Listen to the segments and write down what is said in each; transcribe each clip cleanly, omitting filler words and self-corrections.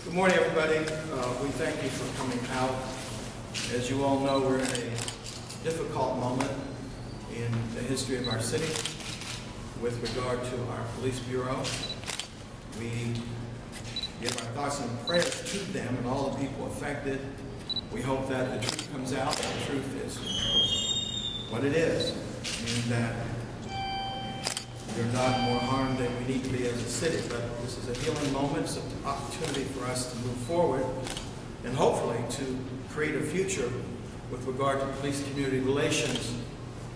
Good morning, everybody. We thank you for coming out. As you all know, we're in a difficult moment in the history of our city with regard to our police bureau. We give our thoughts and prayers to them and all the people affected. We hope that the truth comes out. The truth is what it is, and that we're not more harmed than we need to be as a city. But this is a healing moment. It's an opportunity for us to move forward and hopefully to create a future with regard to police-community relations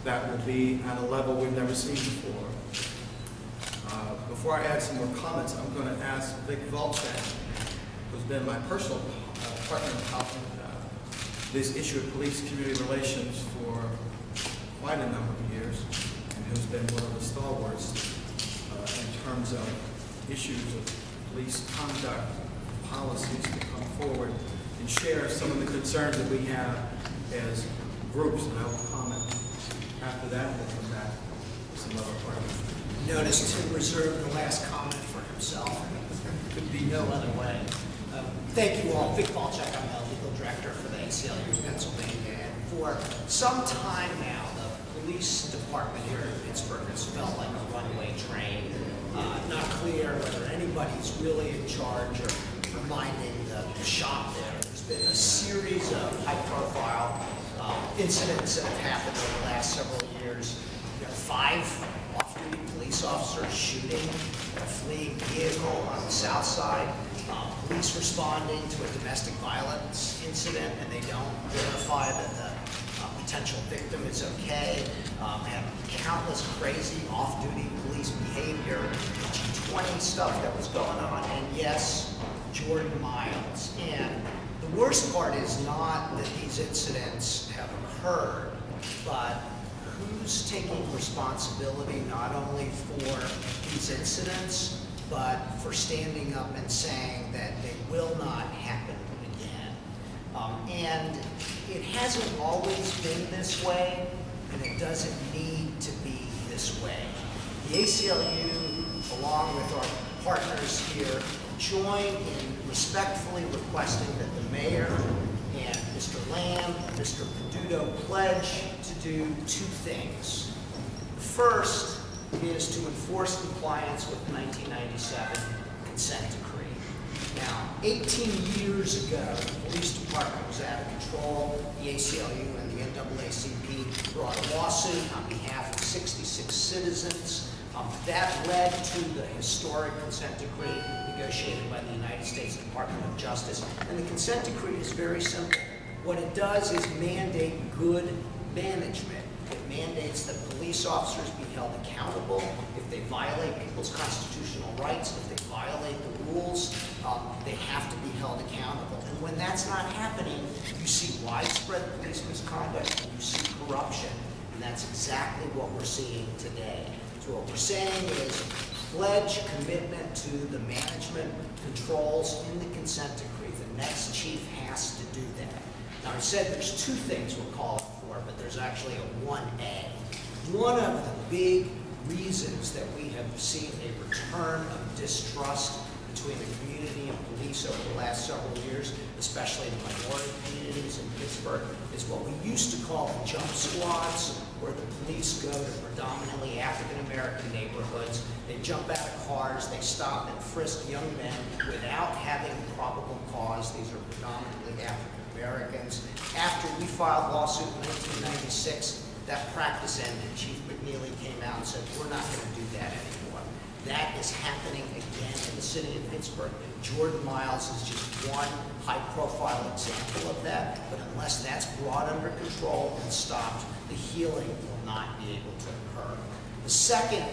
that will be at a level we've never seen before. Before I add some more comments, I'm going to ask Walczak, who's been my personal partner in helping this issue of police-community relations for quite a number of years, and who's been one of the stalwarts in terms of issues of police conduct, policies to come forward and share some of the concerns that we have as groups, and I will comment. After that, we'll come back to some other parts. Notice to reserve the last comment for himself. Could be no other way. Thank you all. Vic Walczak, I'm the legal director for the ACLU of Pennsylvania. And for some time now, the police department here in Pittsburgh has felt like a runaway train. Not clear whether anybody's really in charge or minding the shop there. There's been a series of high-profile incidents that have happened over the last several years. There are 5 off-duty police officers shooting a fleeing vehicle on the south side. Police responding to a domestic violence incident, and they don't verify that the potential victim is okay. Have countless crazy off-duty police behavior, G20 stuff that was going on, and yes, Jordan Miles. And the worst part is not that these incidents have occurred, but who's taking responsibility not only for these incidents, but for standing up and saying that they will not happen again. And it hasn't always been this way, and it doesn't need to be this way. The ACLU, along with our partners here, join in respectfully requesting that the mayor and Mr. Lamb and Mr. Peduto pledge to do 2 things. First is to enforce compliance with the 1997 consent decree. Now, 18 years ago, the police department was out of control. The ACLU and the NAACP brought a lawsuit on behalf of 66 citizens. That led to the historic consent decree negotiated by the United States Department of Justice. And the consent decree is very simple. What it does is mandate good management. It mandates that police officers be held accountable if they violate people's constitutional rights, if they violate the rules, they have to be held accountable. And when that's not happening, you see widespread police misconduct, and you see corruption, and that's exactly what we're seeing today. So what we're saying is pledge commitment to the management controls in the consent decree. The next chief has to do that. Now, I said there's 2 things we're calling for, but there's actually a 1A. One of the big reasons that we have seen a return of distrust between the community and police over the last several years, especially in minority communities in Pittsburgh, is what we used to call the jump squads, where the police go to predominantly African-American neighborhoods. They jump out of cars, they stop and frisk young men without having probable cause. These are predominantly African-Americans. After we filed a lawsuit in 1996, that practice ended. Chief McNeely came out and said, we're not going to do that anymore. That is happening again in the city of Pittsburgh. Jordan Miles is just one high-profile example of that, but unless that's brought under control and stopped, the healing will not be able to occur. The second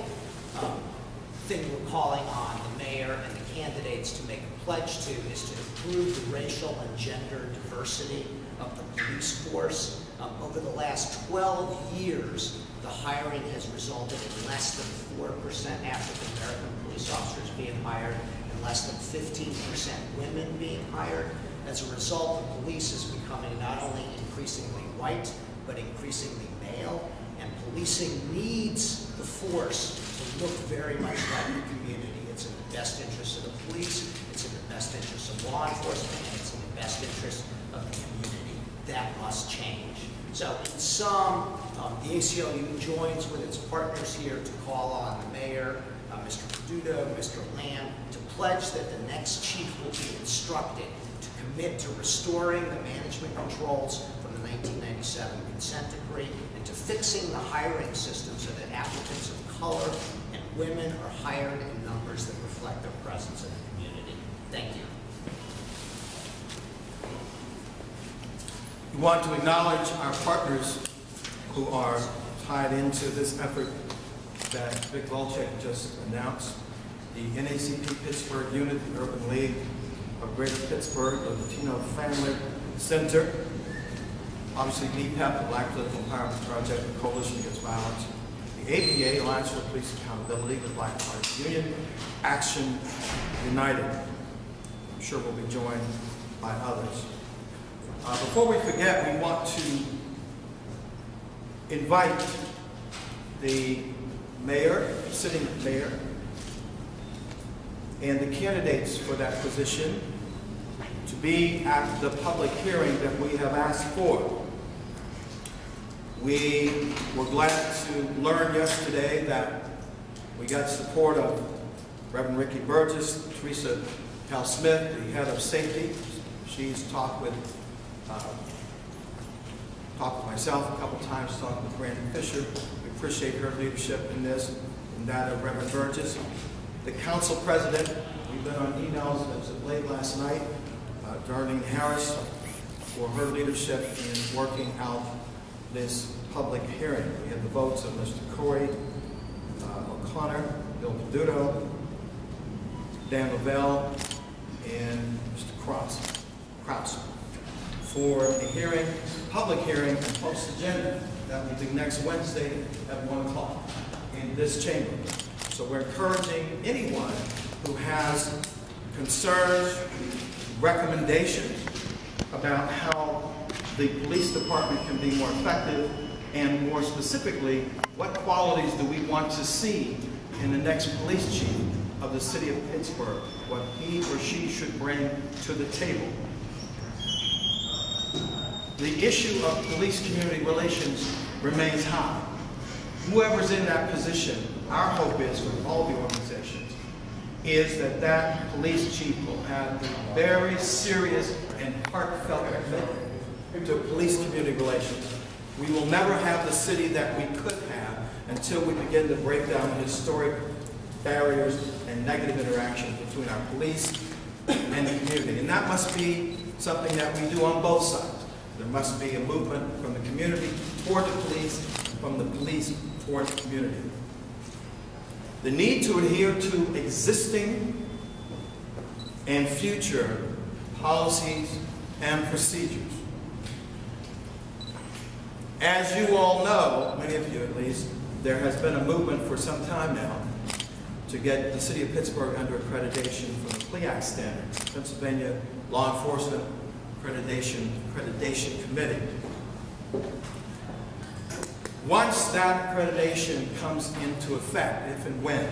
thing we're calling on the mayor and the candidates to make a pledge to is to improve the racial and gender diversity of the police force. Over the last 12 years, the hiring has resulted in less than 4% African-American police officers being hired and less than 15% women being hired. As a result, the police is becoming not only increasingly white, but increasingly male, and policing needs the force to look very much like the community. It's in the best interest of the police, it's in the best interest of law enforcement, and it's in the best interest of the community. That must change. So in sum, the ACLU joins with its partners here to call on the mayor, Mr. Peduto, Mr. Lamb, to pledge that the next chief will be instructed to commit to restoring the management controls from the 1997 consent decree and to fixing the hiring system so that applicants of color and women are hired in numbers that reflect their presence in the community. Thank you. We want to acknowledge our partners who are tied into this effort that Vic Walczak just announced. The NACP Pittsburgh Unit, the Urban League of Greater Pittsburgh, the Latino Family Center, obviously B-Pep, the Black Political Empowerment Project, the Coalition Against Violence, the APA, Alliance for Police Accountability, the Black Party Union, Action United. I'm sure we'll be joined by others. Before we forget, we want to invite the mayor, sitting mayor, and the candidates for that position to be at the public hearing that we have asked for. We were glad to learn yesterday that we got support of Reverend Ricky Burgess, Teresa Cal-Smith, the head of safety. She's talked with myself a couple times, talked with Brandi Fisher. We appreciate her leadership in this, and that of Reverend Burgess. The council president, we've been on emails as of late last night, Darlene Harris, for her leadership in working out this public hearing. We had the votes of Mr. Corey O'Connor, Bill Peduto, Dan Lavelle, and Mr. Kraus for a hearing, public hearing, and post agenda that will be next Wednesday at 1 o'clock in this chamber. So we're encouraging anyone who has concerns, recommendations about how the police department can be more effective, and more specifically, what qualities do we want to see in the next police chief of the city of Pittsburgh, what he or she should bring to the table. The issue of police-community relations remains high. Whoever's in that position, our hope is, with all the organizations, is that that police chief will have a very serious and heartfelt commitment to police-community relations. We will never have the city that we could have until we begin to break down the historic barriers and negative interactions between our police and the community. And that must be something that we do on both sides. There must be a movement from the community toward the police, and from the police toward the community. The need to adhere to existing and future policies and procedures. As you all know, many of you at least, there has been a movement for some time now to get the city of Pittsburgh under accreditation from the PLEAC standards, Pennsylvania Law Enforcement Accreditation Committee. Once that accreditation comes into effect, if and when,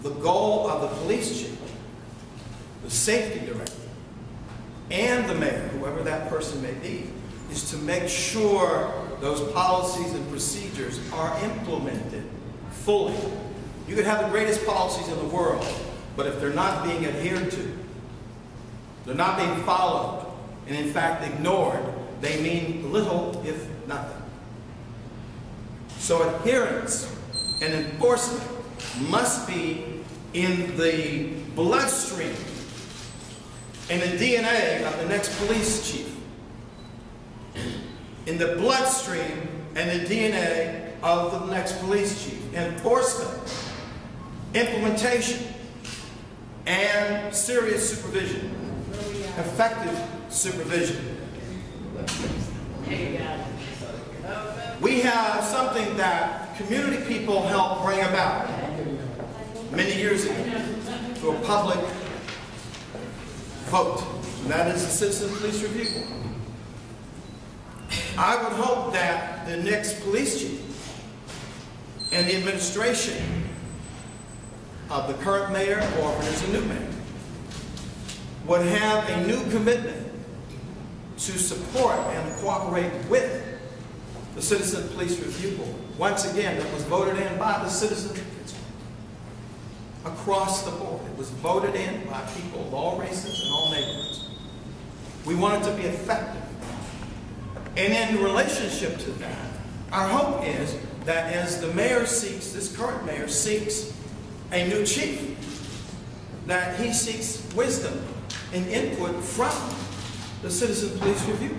the goal of the police chief, the safety director, and the mayor, whoever that person may be, is to make sure those policies and procedures are implemented fully. You could have the greatest policies in the world, but if they're not being adhered to, they're not being followed, and in fact ignored, they mean little, if nothing. So adherence and enforcement must be in the bloodstream and the DNA of the next police chief. In the bloodstream and the DNA of the next police chief. Enforcement, implementation, and serious supervision. Effective supervision. We have something that community people helped bring about many years ago to a public vote, and that is the Citizen Police Review Board. I would hope that the next police chief and the administration of the current mayor, or if there's a new mayor, would have a new commitment to support and cooperate with the Citizen Police Review Board. Once again, that was voted in by the citizens of Pittsburgh. Across the board, it was voted in by people of all races and all neighborhoods. We want it to be effective. And in relationship to that, our hope is that as the mayor seeks, this current mayor seeks a new chief, that he seeks wisdom and input from the Citizen Police Review.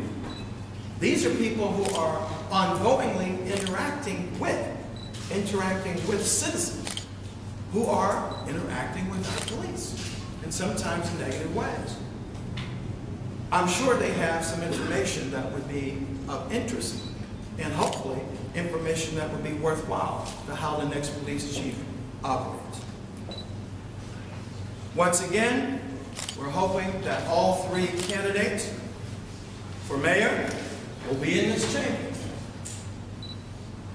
These are people who are ongoingly interacting with citizens who are interacting with our police, and sometimes in negative ways. I'm sure they have some information that would be of interest, and hopefully information that would be worthwhile to how the next police chief operates. Once again, we're hoping that all three candidates for mayor will be in this chamber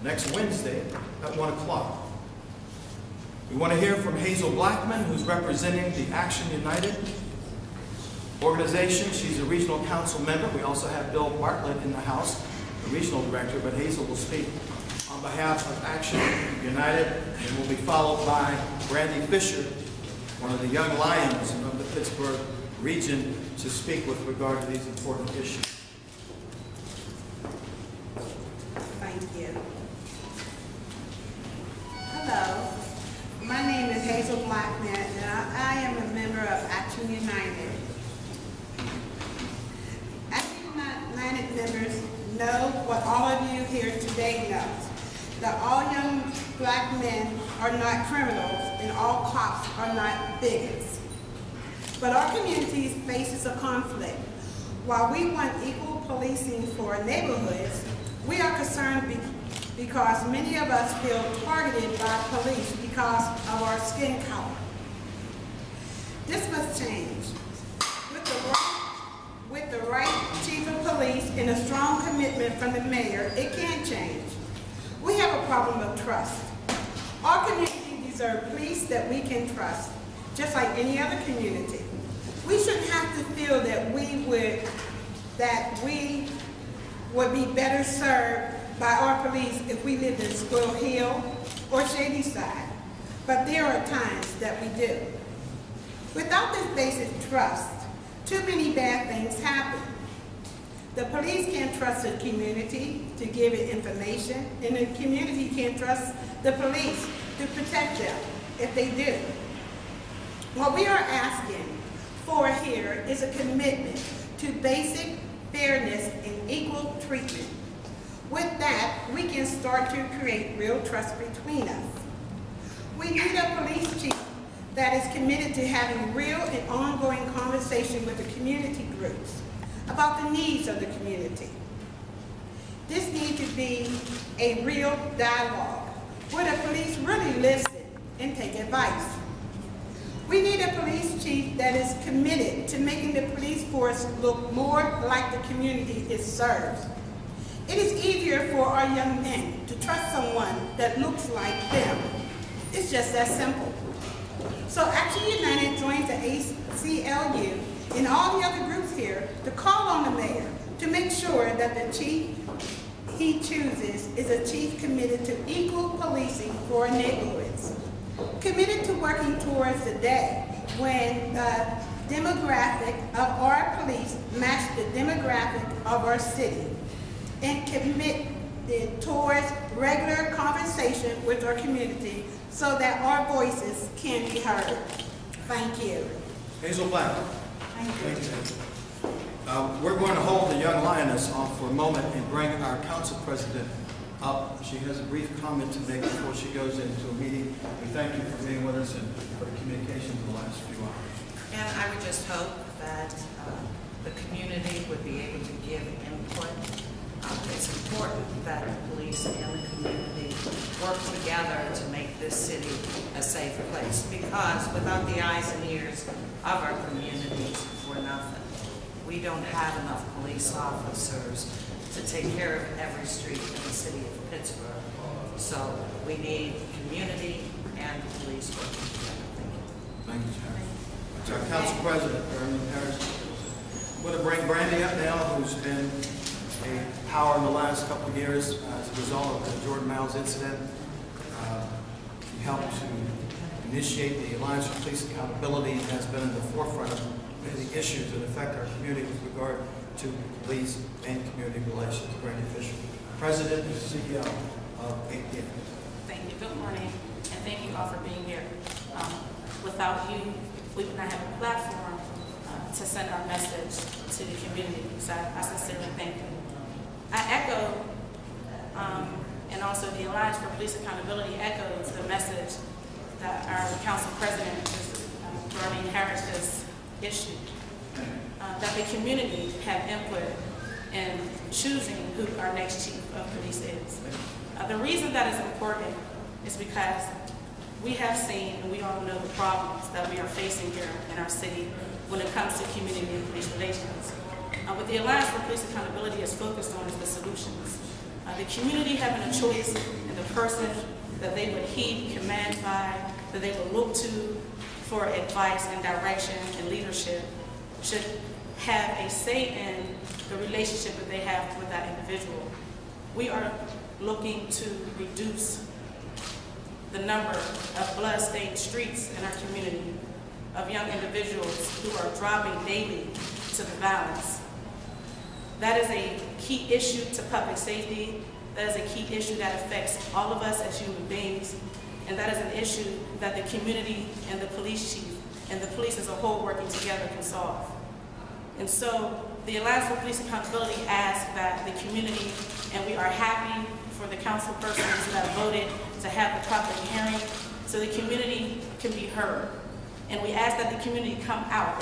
next Wednesday at 1 o'clock. We want to hear from Hazel Blackman, who's representing the Action United organization. She's a regional council member. We also have Bill Bartlett in the House, the regional director, but Hazel will speak on behalf of Action United and will be followed by Brandi Fisher, one of the young lions of the Pittsburgh region, to speak with regard to these important issues. Thank you. Hello, my name is Hazel Blackman, and I am a member of Action United. Action United members know what all of you here today know, that all young black men are not criminals and all cops are not bigots. But our community faces a conflict. While we want equal policing for our neighborhoods, we are concerned because many of us feel targeted by police because of our skin color. This must change. With the right chief of police and a strong commitment from the mayor, it can change. We have a problem of trust. Our community deserves police that we can trust, just like any other community. We shouldn't have to feel that we would be better served by our police if we lived in Squirrel Hill or Shady Side. But there are times that we do. Without this basic trust, too many bad things happen. The police can't trust the community to give it information, and the community can't trust the police to protect them if they do. What we are asking for here is a commitment to basic fairness and equal treatment. With that, we can start to create real trust between us. We need a police chief that is committed to having real and ongoing conversation with the community groups about the needs of the community. This needs to be a real dialogue where the police really listen and take advice. We need a police chief that is committed to making the police force look more like the community it serves. It is easier for our young men to trust someone that looks like them. It's just that simple. So Action United joins the ACLU and all the other groups here to call on the mayor to make sure that the chief he chooses is a chief committed to equal policing for our neighborhoods, committed to working towards the day when the demographic of our police match the demographic of our city, and committed towards regular conversation with our community so that our voices can be heard. Thank you. Hazel Black. Thank you. Hazel. We're going to hold the young lioness off for a moment and bring our council president up. She has a brief comment to make before she goes into a meeting. We thank you for being with us and for the communication in the last few hours. And I would just hope that the community would be able to give input. It's important that the police and the community work together to make this city a safe place, because without the eyes and ears of our communities, we're nothing. We don't have enough police officers to take care of every street in the city of Pittsburgh. So we need community and police working together. Thank you. Thank you, Chair. to our council president, Ernie Harris. I'm going to bring Brandi up now, who's been a power in the last couple of years as a result of the Jordan Miles incident. She helped to initiate the Alliance for Police Accountability and has been in the forefront of many issues that affect our community with regard to police and community relations. Brandi Fisher, President and CEO of ACLU. Thank you. Good morning, and thank you all for being here. Without you, we would not have a platform to send our message to the community. So I sincerely thank you. I echo, and also the Alliance for Police Accountability echoes the message that our council president, Brandi Harris, has issued. That the community have input in choosing who our next chief of police is. The reason that is important is because we have seen and we all know the problems that we are facing here in our city when it comes to community and police relations. What the Alliance for Police Accountability is focused on is the solutions. The community having a choice in the person that they would heed command by, that they would look to for advice and direction and leadership, should have a say in the relationship that they have with that individual. We are looking to reduce the number of blood-stained streets in our community, of young individuals who are dropping daily to the violence. That is a key issue to public safety. That is a key issue that affects all of us as human beings. And that is an issue that the community and the police chief and the police as a whole working together can solve. And so the Alliance for Police Accountability asks that the community, and we are happy for the council persons that voted to have the public hearing so the community can be heard. And we ask that the community come out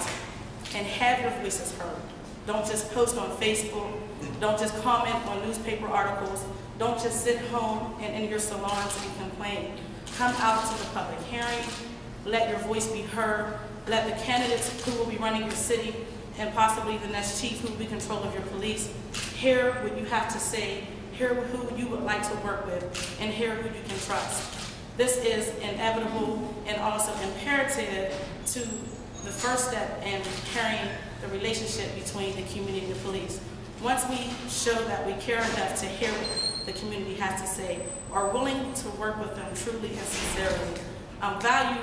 and have your voices heard. Don't just post on Facebook. Don't just comment on newspaper articles. Don't just sit home and in your salons and complain. Come out to the public hearing. Let your voice be heard. Let the candidates who will be running your city and possibly the next chief who will be in control of your police hear what you have to say, hear who you would like to work with, and hear who you can trust. This is inevitable and also imperative to the first step in repairing the relationship between the community and the police. Once we show that we care enough to hear what the community has to say, are willing to work with them truly and sincerely, value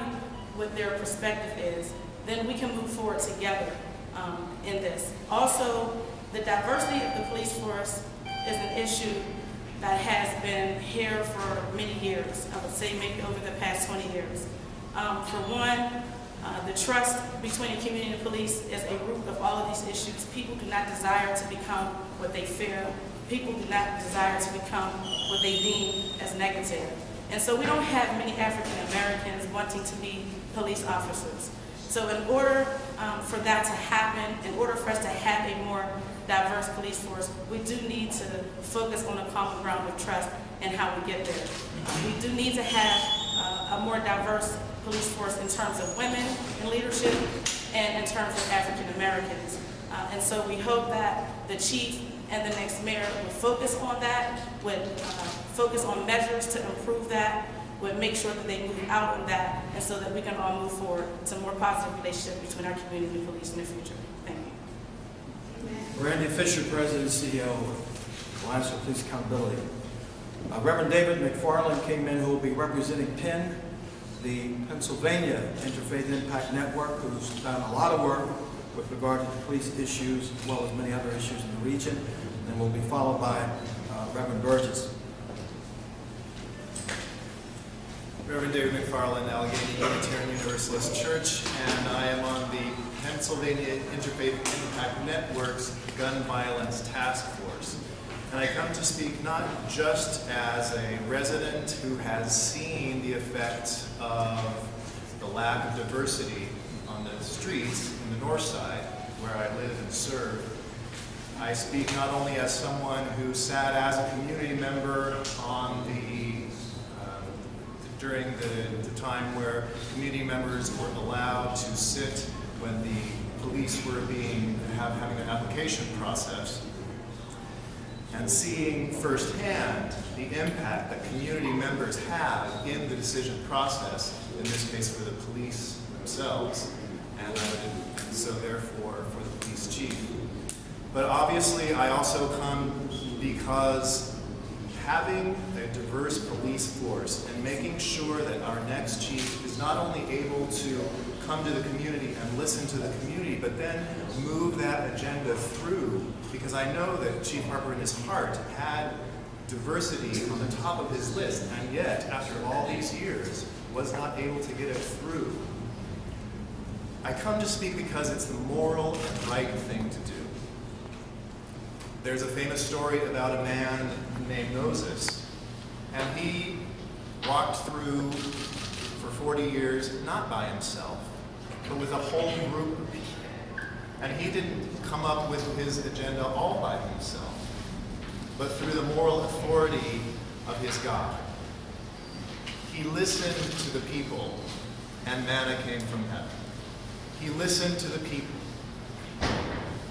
what their perspective is, then we can move forward together in this. Also, the diversity of the police force is an issue that has been here for many years. I would say maybe over the past 20 years. For one, the trust between the community and the police is a root of all of these issues. People do not desire to become what they fear. People do not desire to become what they deem as negative. And so we don't have many African Americans wanting to be police officers. So in order for that to happen, in order for us to have a more diverse police force, we do need to focus on a common ground of trust and how we get there. We do need to have a more diverse police force in terms of women in leadership and in terms of African Americans. And so we hope that the chief and the next mayor would focus on that, would focus on measures to improve that, would make sure that they move out on that, and so that we can all move forward to a more positive relationship between our community and police in the future. Thank you. Brandi Fisher, President and CEO of Alliance for Police Accountability. Reverend David McFarland came in, who will be representing PIN, the Pennsylvania Interfaith Impact Network, who's done a lot of work with regard to the police issues, as well as many other issues in the region, and will be followed by Reverend Burgess. Reverend David McFarland, Allegheny Unitarian Universalist Church, and I am on the Pennsylvania Interfaith Impact Network's Gun Violence Task Force. And I come to speak not just as a resident who has seen the effect of the lack of diversity on the streets in the north side, where I live and serve. I speak not only as someone who sat as a community member on during the time where community members were allowed to sit when the police were having an application process, and seeing firsthand the impact that community members have in the decision process, in this case for the police themselves. And I'm chief. But obviously, I also come because having a diverse police force and making sure that our next chief is not only able to come to the community and listen to the community, but then move that agenda through, because I know that Chief Harper in his heart had diversity on the top of his list, and yet, after all these years, was not able to get it through. I come to speak because it's the moral and right thing to do. There's a famous story about a man named Moses, and he walked through for 40 years, not by himself, but with a whole group of people. And he didn't come up with his agenda all by himself, but through the moral authority of his God. He listened to the people, and manna came from heaven. He listened to the people,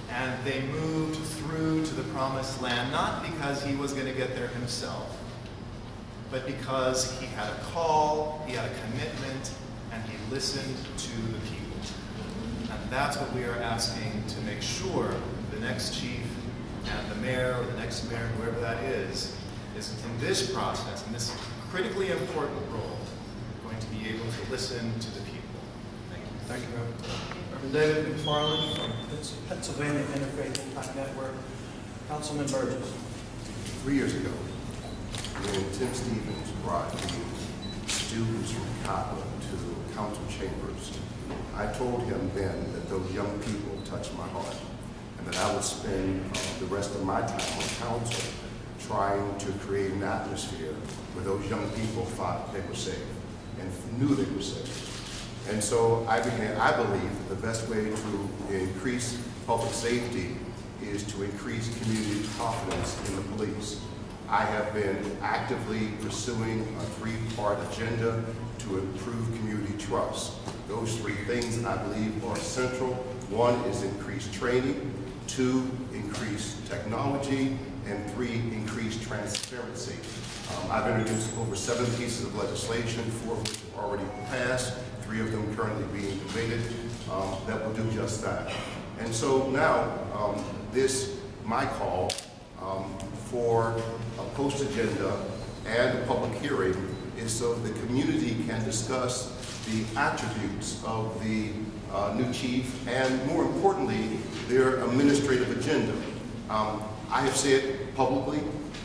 and they moved through to the promised land, not because he was going to get there himself, but because he had a call, he had a commitment, and he listened to the people. And that's what we are asking to make sure the next chief and the mayor, or the next mayor, whoever that is in this process, in this critically important role, going to be able to listen to the people. Thank you. Thank you, Reverend. Reverend David McFarland from Pennsylvania Interfaith Impact Network. Councilman Burgess. 3 years ago, when Tim Stevens brought the students from Cotton to council chambers, I told him then that those young people touched my heart, and that I would spend the rest of my time on council trying to create an atmosphere where those young people thought they were safe and knew they were safe. And so I believe that the best way to increase public safety is to increase community confidence in the police. I have been actively pursuing a three-part agenda to improve community trust. Those three things I believe are central. One is increased training, two, increased technology, and three, increased transparency. I've introduced over 7 pieces of legislation, 4 of which have already passed, 3 of them currently being debated, that will do just that. And so now, my call for a post-agenda and a public hearing is so the community can discuss the attributes of the new chief and, more importantly, their administrative agenda. I have said publicly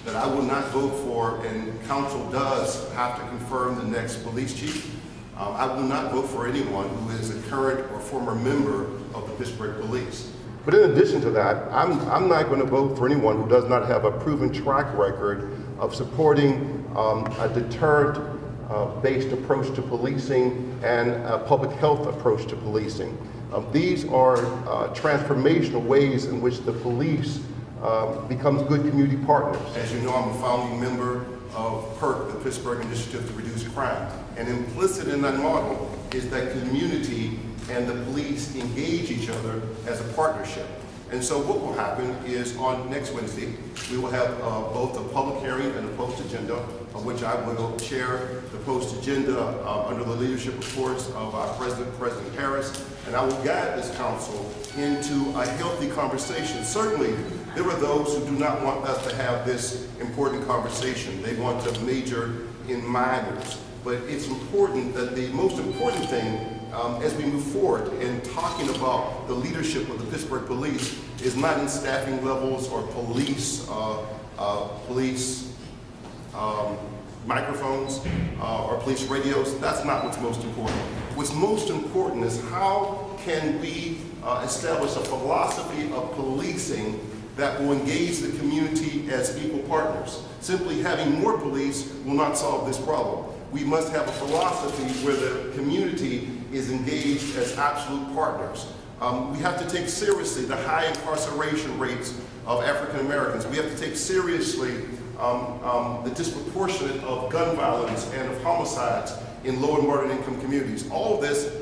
that I will not vote for, and council does have to confirm the next police chief. I will not vote for anyone who is a current or former member of the Pittsburgh Police. But in addition to that, I'm not going to vote for anyone who does not have a proven track record of supporting a deterrent-based approach to policing and a public health approach to policing. These are transformational ways in which the police becomes good community partners. As you know, I'm a founding member of PERC, the Pittsburgh Initiative to Reduce Crime. And implicit in that model is that community and the police engage each other as a partnership. And so what will happen is on next Wednesday, we will have both a public hearing and a post-agenda, of which I will chair the post-agenda under the leadership, of course, of our President, President Harris, and I will guide this council into a healthy conversation. Certainly, there are those who do not want us to have this important conversation. They want to major in minors. But it's important that the most important thing as we move forward in talking about the leadership of the Pittsburgh Police is not in staffing levels or police microphones or police radios. That's not what's most important. What's most important is how can we establish a philosophy of policing that will engage the community as equal partners. Simply having more police will not solve this problem. We must have a philosophy where the community is engaged as absolute partners. We have to take seriously the high incarceration rates of African Americans. We have to take seriously the disproportionate of gun violence and of homicides in low and moderate income communities. All of this,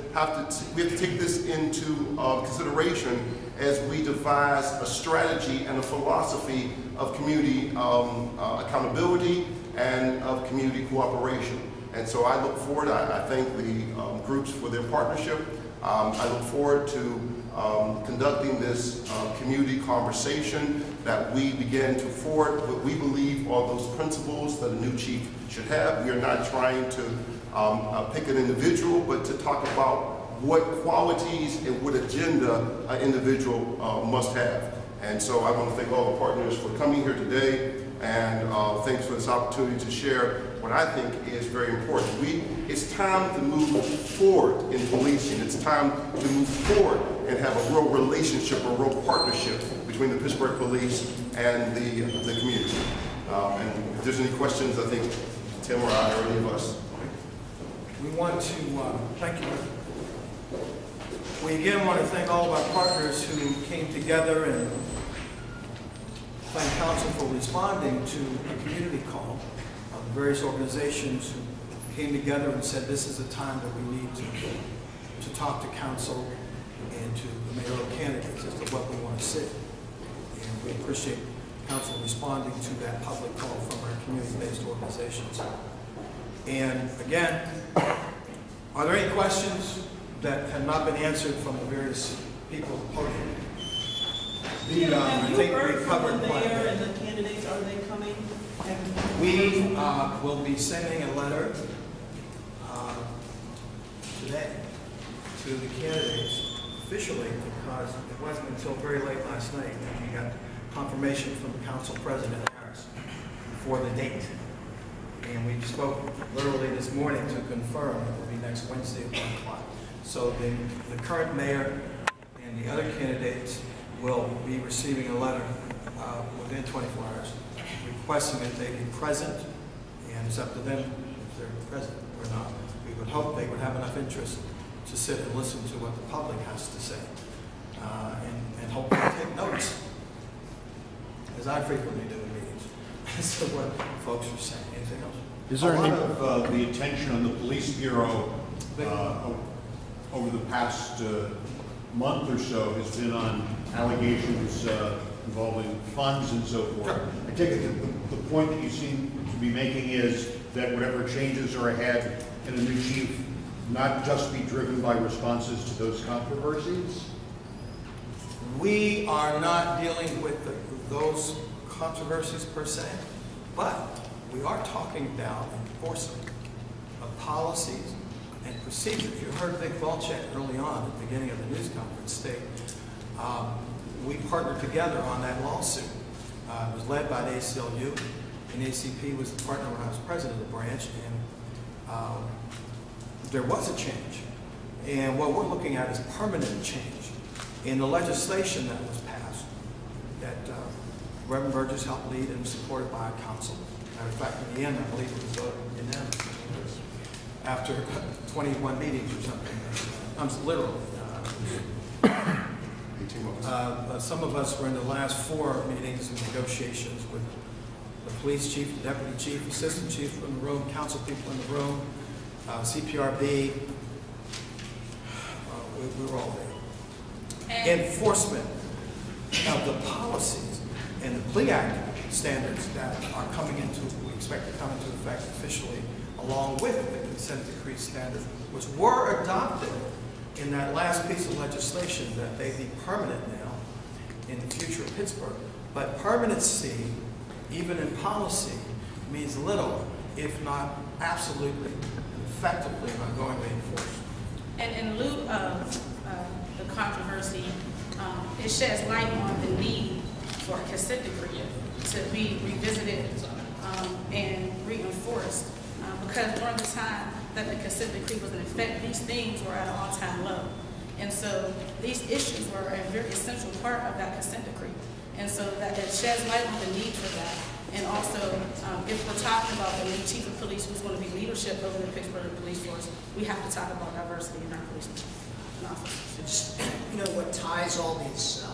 we have to take this into consideration as we devise a strategy and a philosophy of community accountability and of community cooperation. And so I look forward, I thank the groups for their partnership. I look forward to conducting this community conversation that we begin to forward what we believe are those principles that a new chief should have. We are not trying to pick an individual, but to talk about what qualities and what agenda an individual must have. And so I want to thank all the partners for coming here today, and thanks for this opportunity to share what I think is very important. It's time to move forward in policing. It's time to move forward and have a real relationship, a real partnership between the Pittsburgh Police and the community. And if there's any questions, I think Tim or I or any of us. We want to thank you. We again want to thank all of our partners who came together, and thank council for responding to the community call of the various organizations who came together and said this is a time that we need to talk to council and to the mayoral candidates as to what we want to see. And we appreciate council responding to that public call from our community-based organizations. And again, are there any questions that have not been answered from the various people at the podium? Have you heard from the mayor Blackman. and the candidates? Are they coming? We will be sending a letter today to the candidates officially, because it wasn't until very late last night that we got confirmation from Council President Harris for the date. And we spoke literally this morning to confirm it will be next Wednesday at 1 o'clock. So the current mayor and the other candidates will be receiving a letter within 24 hours requesting that they be present, and it's up to them if they're present or not. We would hope they would have enough interest to sit and listen to what the public has to say, and hopefully take notes, as I frequently do in meetings, as to what folks are saying. Anything else? Is there any of the attention on the police bureau over the past month or so has been on allegations involving funds and so forth? I take it the point that you seem to be making is that whatever changes are ahead in a new chief not just be driven by responses to those controversies? We are not dealing with those controversies per se, but we are talking about enforcement of policies and procedures. You heard Vic Walczak early on at the beginning of the news conference state we partnered together on that lawsuit. It was led by the ACLU, and ACP was the partner when I was president of the branch, and there was a change. And what we're looking at is permanent change in the legislation that was passed, that Reverend Burgess helped lead and was supported by our council. Matter of fact, in the end, I believe it was voted unanimously after 21 meetings or something. Literally. 18 months. Some of us were in the last 4 meetings and negotiations with the police chief, the deputy chief, assistant chief in the room, council people in the room, CPRB. We were all there. Enforcement of the policies and the plea act standards that are coming into, we expect to come into effect officially, along with the consent decree standards, which were adopted in that last piece of legislation, that they be permanent now in the future of Pittsburgh. But permanency, even in policy, means little, if not absolutely, effectively, not going to enforce. And in lieu of the controversy, it sheds light on the need for a consent decree to be revisited and reinforced. Because during the time that the consent decree was in effect, these things were at an all-time low. And so these issues were a very essential part of that consent decree. And so that it sheds light on the need for that. And also, if we're talking about the new chief of police who's going to be leadership over the Pittsburgh police force, we have to talk about diversity in our police officers. Just, you know, what ties all these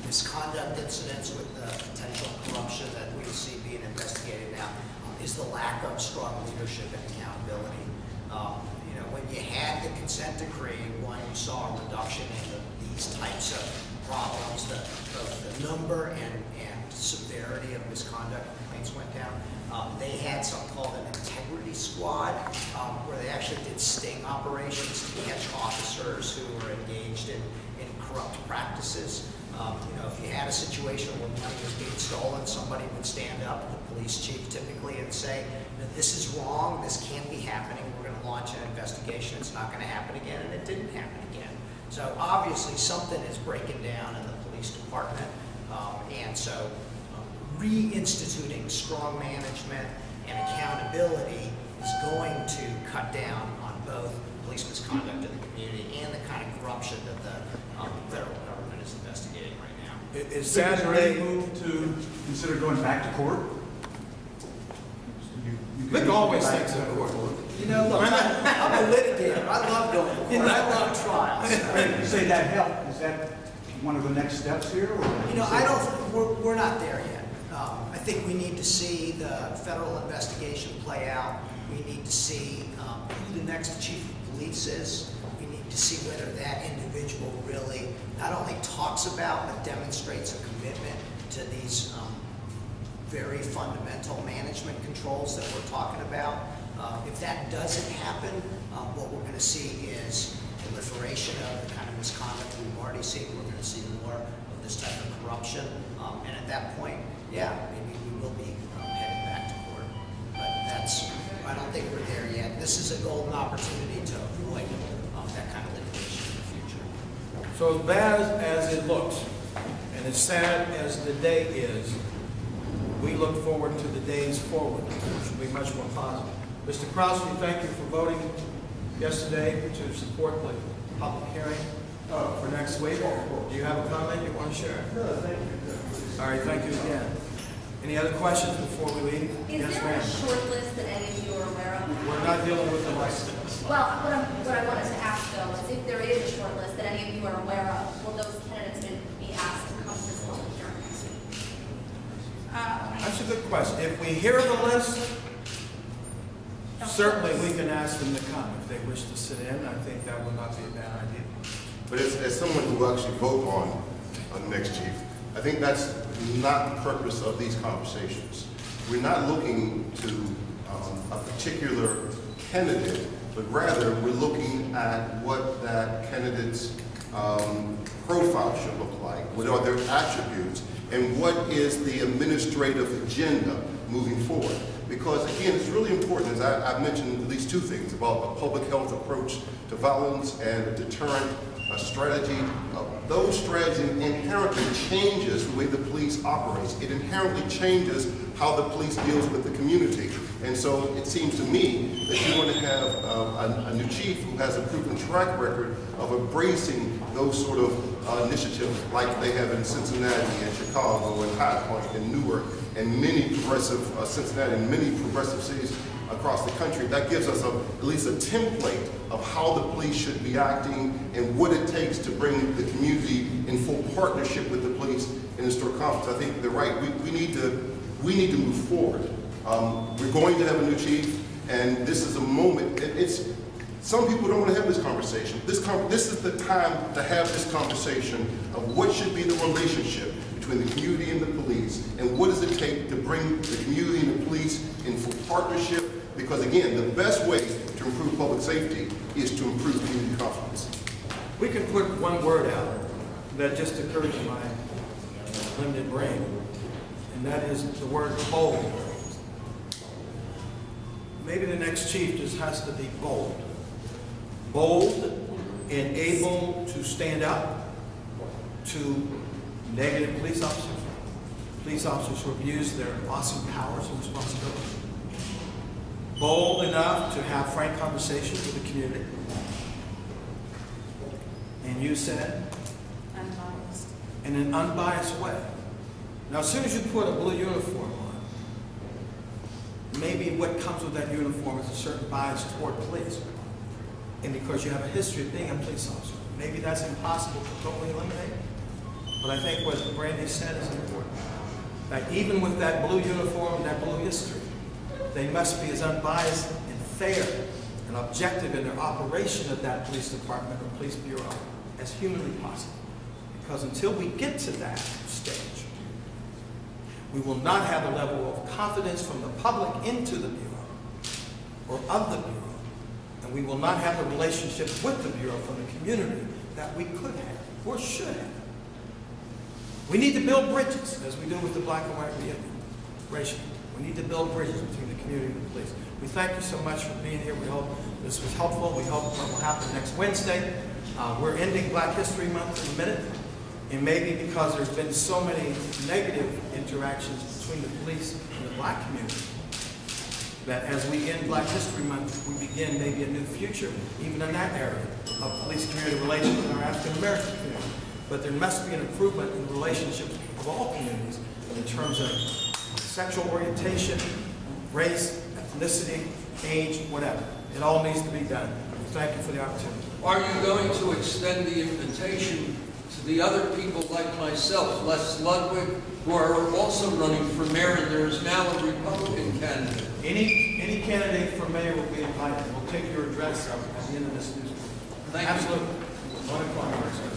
misconduct incidents with the potential corruption that we see being investigated now is the lack of strong leadership and accountability. You know, when you had the consent decree, one, you saw a reduction in these types of problems, the number and severity of misconduct complaints went down. They had something called an integrity squad, where they actually did sting operations to catch officers who were engaged in corrupt practices. If you had a situation where money was being stolen, somebody would stand up, the police chief typically, and say, this is wrong, this can't be happening, we're going to launch an investigation, it's not going to happen again, and it didn't happen again. So obviously something is breaking down in the police department, and so reinstituting strong management and accountability is going to cut down on both police misconduct in the community and the kind of corruption that the federal government is investigating right now. Is Saturday move to consider going back to court? Vic always thinks of court. Look, I'm a litigator. I love going to court. I love trials. You say that helped. Is that one of the next steps here? I don't. We're not there yet. I think we need to see the federal investigation play out. We need to see who the next chief of police is. We need to see whether that individual really not only talks about but demonstrates a commitment to these very fundamental management controls that we're talking about. If that doesn't happen, what we're going to see is proliferation of the kind of misconduct we've already seen. We're going to see more of this type of corruption. And at that point, yeah, maybe we will be headed back to court. But I don't think we're there yet. This is a golden opportunity to avoid that kind of litigation in the future. So as bad as it looks, and as sad as the day is, we look forward to the days forward, which will be much more positive. Mr. Krause, we thank you for voting yesterday to support the public hearing for next week. Do you have a comment you want to share? No, thank you. All right, thank you again. Any other questions before we leave? Is there a short list that any of you are aware of? We're not dealing with the list. Well, what I wanted to ask though is if there is a short list that any of you are aware of, will those candidates be asked to come to this public hearing next week? That's a good question. If we hear the list, certainly we can ask them to come if they wish to sit in. I think that would not be a bad idea. But as someone who will actually vote on next chief, I think that's not the purpose of these conversations. We're not looking to a particular candidate, but rather we're looking at what that candidate's profile should look like, what are their attributes, and what is the administrative agenda moving forward. Because again, it's really important, as I've mentioned at least two things about a public health approach to violence and a deterrent strategy. Those strategies inherently changes the way the police operates. It inherently changes how the police deals with the community. And so it seems to me that you want to have a new chief who has a proven track record of embracing those sort of initiatives like they have in Cincinnati and Chicago and High Point and Newark and many progressive, Cincinnati and many progressive cities across the country. That gives us at least a template of how the police should be acting and what it takes to bring the community in full partnership with the police and restore confidence. I think they're right. We need to move forward. We're going to have a new chief, and this is a moment. Some people don't want to have this conversation. This is the time to have this conversation of what should be the relationship between the community and the police, and what does it take to bring the community and the police in full partnership. Because again, the best way to improve public safety is to improve community confidence. We can put one word out that just occurred to my limited brain, and that is the word bold. Maybe the next chief just has to be bold. Bold and able to stand up to negative police officers who abuse their awesome powers and responsibilities. Bold enough to have frank conversations with the community. And you said? Unbiased. In an unbiased way. Now, as soon as you put a blue uniform on, maybe what comes with that uniform is a certain bias toward police. And because you have a history of being a police officer, maybe that's impossible to totally eliminate. But I think what Brandi said is important. That even with that blue uniform and that blue history, they must be as unbiased and fair and objective in their operation of that police department or police bureau as humanly possible. Because until we get to that stage, We will not have a level of confidence from the public into the Bureau or of the Bureau. And we will not have a relationship with the Bureau from the community that we could have or should have. We need to build bridges, as we do with the black and white ratio. We need to build bridges between the community and the police. We thank you so much for being here. We hope this was helpful. We hope what will happen next Wednesday. We're ending Black History Month in a minute. And maybe because there's been so many negative interactions between the police and the black community, that as we end Black History Month, we begin maybe a new future, even in that area of police-community relations with our African-American community. But there must be an improvement in the relationships of all communities in terms of sexual orientation, race, ethnicity, age, whatever. It all needs to be done. Thank you for the opportunity. Are you going to extend the invitation to the other people like myself, Les Ludwig, who are also running for mayor, and there is now a Republican candidate? Any candidate for mayor will be invited. We'll take your address at the end of this newspaper. Thank you. Absolutely.